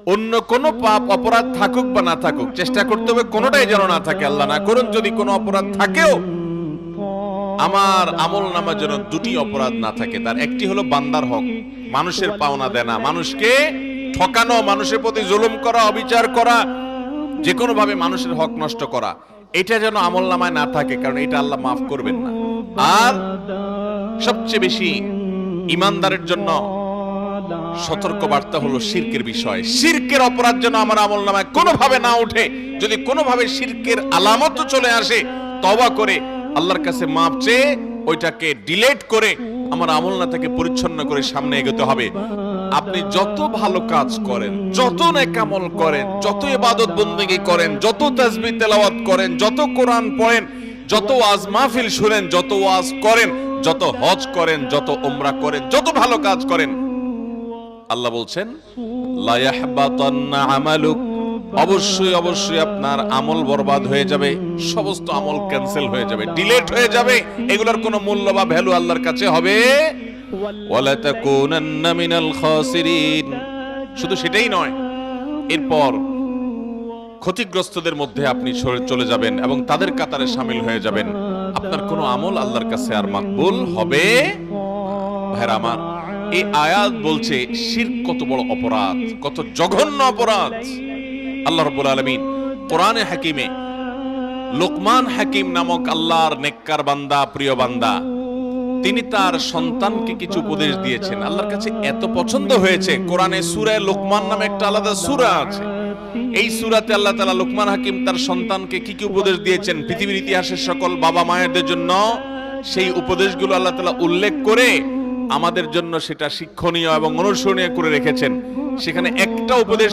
অন্য কোন পাপ অপরাধ থাকুক বা না থাকুক, চেষ্টা করতে হবে কোনোটাই যেন না থাকে। আল্লাহ না করুন যদি কোনো অপরাধ থাকেও আমার আমল নামা যেন দুটি অপরাধ না থাকে। তার একটি হলো বান্দার হক, মানুষের পাওনা দেনা, মানুষকে ঠকানো, মানুষের প্রতি জুলুম করা, অবিচার করা, যে কোনো ভাবে মানুষের হক নষ্ট করা, এটা যেন আমল নামায় না থাকে, কারণ এটা আল্লাহ মাফ করবেন না। আর সবচেয়ে বেশি ইমানদারের জন্য সতর্ক বার্তা হলো শিরকের বিষয়। শিরকের অপরাধ যেন আমার আমল নামায় কোনোভাবে না ওঠে। যদি কোনোভাবে শিরকের আলামত চলে আসে, তওবা করে আল্লাহর কাছে মাপ চেয়ে ওইটাকে ডিলিট করে আমার আমলনা থেকে পরিচ্ছন্ন করে সামনে এগোতে হবে। আপনি যত ভালো কাজ করেন, যত নেক আমল করেন, যত ইবাদত বন্দেগী করেন, যত তাসবিহ তেলাওয়াত করেন, যত কোরআন পড়েন, যত ওয়াজ মাহফিল শুনেন, যত ওয়াজ করেন, যত হজ করেন, যত উমরা করেন, যত ভালো কাজ করেন, আল্লাহ বলছেন লা ইয়াহবাতান্না আমালুক, অবশ্যই অবশ্যই আপনার আমল বরবাদ হয়ে যাবে, সমস্ত আমল ক্যান্সেল হয়ে যাবে, ডিলিট হয়ে যাবে। এগুলোর কোনো মূল্য বা ভ্যালু আল্লাহর কাছে হবে ওয়ালা তাকুনান্না মিনাল খাসিরিন। শুধু সেটাই নয়, এরপর ক্ষতিগ্রস্তদের মধ্যে আপনি চলে যাবেন এবং তাদের কাতারে শামিল হয়ে যাবেন। আপনার কোনো আমল আল্লাহর কাছে আর মাকবুল হবে। ভাইরা আমার, এই আয়াত বলছে শিরক কত বড় অপরাধ, কত জঘন্য অপরাধ। আল্লাহ রাব্বুল আলামিন কোরআনে হাকিমে লোকমান হাকিম নামক আল্লাহর নেককার বান্দা, প্রিয় বান্দা, তিনি তার সন্তানকে কিছু উপদেশ দিয়েছেন। আল্লাহর কাছে এত পছন্দ হয়েছে, কোরআনে সূরা লোকমান নামে একটা আলাদা সূরা আছে। এই সূরাতে আল্লাহ তাআলা লোকমান হাকিম তার সন্তানকে কি কি উপদেশ দিয়েছেন, পৃথিবীর ইতিহাসের সকল বাবা মায়েদের জন্য সেই উপদেশগুলো আল্লাহ তাআলা উল্লেখ করে আমাদের জন্য সেটা শিক্ষণীয় এবং অনুসরণীয় করে রেখেছেন। সেখানে একটা উপদেশ